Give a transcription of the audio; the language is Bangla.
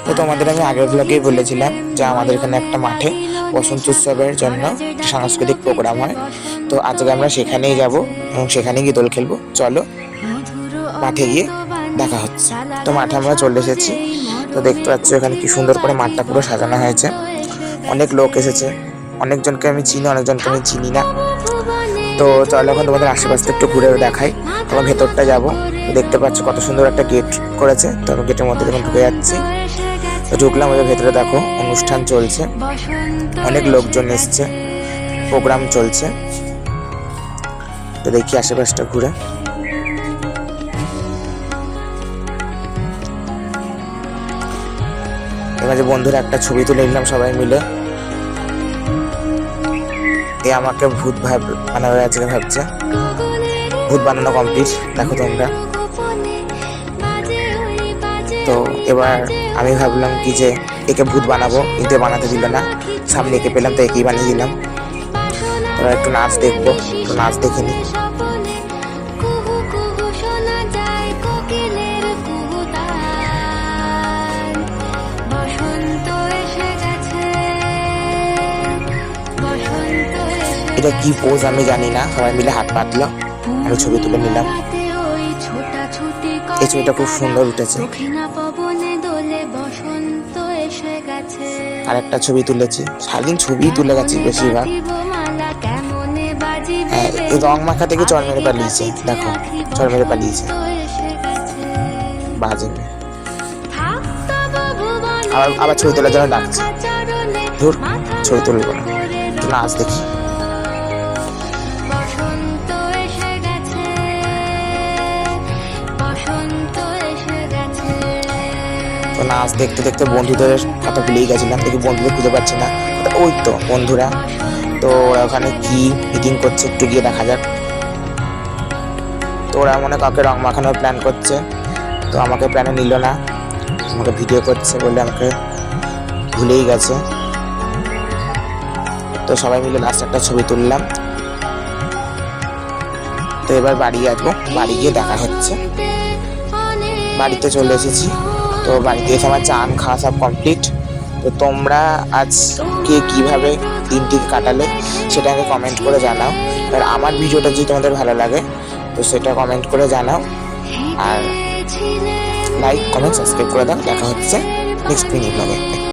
তো তোমাদের আমি আগের ব্লগেই বলেছিলাম যে আমাদের এখানে একটা মাঠে বসন্ত উৎসবের জন্য সাংস্কৃতিক প্রোগ্রাম হয়। তো আজকে আমরা সেখানেই যাব এবং সেখানে গিয়ে দোল খেলবো। চলো মাঠে গিয়ে দেখা হচ্ছে। তো মাঠে আমরা চলে এসেছি। তো দেখতে পাচ্ছ এখানে কি সুন্দর করে মাঠটা পুরো সাজানো হয়েছে। অনেক লোক এসেছে, অনেকজনকে আমি চিনি, অনেকজনকে আমি চিনি না। তো চলো এখন তোমাদের আশেপাশটা একটু ঘুরে দেখাই। আমরা ভেতরটা যাবো। দেখতে পাচ্ছ কত সুন্দর একটা গেট করেছে। তো আমি গেটের মধ্যে যখন ঢুকে যাচ্ছি, তো ঢুকলাম। ওই ভেতরে দেখো অনুষ্ঠান চলছে, অনেক লোকজন এসছে, প্রোগ্রাম চলছে। তো দেখি আশেপাশটা ঘুরে। এবার যে বন্ধুরা একটা ছবি তুলে নিলাম সবাই মিলে। এ আমাকে ভূত বানাবে আজকে ভাবছে। ভূত বানানো কমপ্লিট, দেখো তোমরা। তো এবার আমি ভাবলাম কি যে একে ভূত বানাবো, কিন্তু বানাতে দিল না। সামনে একে পেলাম তো একেই বানিয়ে দিলাম। এবার একটু নাচ দেখবো, একটু নাচ দেখে নি। এটা কি পোজ আমি জানি না, সবাই মিলে হাত পাতলো, আমি ছবি তুলে নিলাম। এই ছবিটা খুব সুন্দর উঠেছে। আর একটা ছবি তুলেছি, সারাদিন ছবি তুলে গেছি বেশিরভাগ। হ্যাঁ, রং মাখা থেকে চর মেরে পালিয়েছে, দেখো চর মেরে পালিয়েছে বাজে। আবার ছবি তোলার জন্য ডাকছে। ধুর, ছবি তুলবো না, একটু নাচ দেখি। তো নাচ দেখতে দেখতে বন্ধুদের কথা ভুলেই গেছিলাম। দেখি বন্ধুদের খুঁজে পাচ্ছি না। ওই তো বন্ধুরা, তো ওরা ওখানে কি মিটিং করছে একটু গিয়ে দেখা যাক। তো ওরা মনে কাউকে রং মাখানোর প্ল্যান করছে। তো আমাকে প্ল্যানে নিল না, আমাকে ভিডিও করছে বলে আমাকে ভুলেই গেছে। তো সবাই মিলে লাস্ট একটা ছবি তুললাম। তো এবার বাড়ি আসবো, বাড়ি গিয়ে দেখা হচ্ছে। বাড়িতে চলে এসেছি। তো বাড়িতে এসে আমার চান খাওয়া সব কমপ্লিট। তো তোমরা আজকে কিভাবে দিনটি কাটালে সেটা আমাকে কমেন্ট করে জানাও। আর আমার ভিডিওটা যদি তোমাদের ভালো লাগে তো সেটা কমেন্ট করে জানাও। আর লাইক কমেন্ট সাবস্ক্রাইব করে দাও। দেখা হচ্ছে নেক্সট মিনি ব্লগে।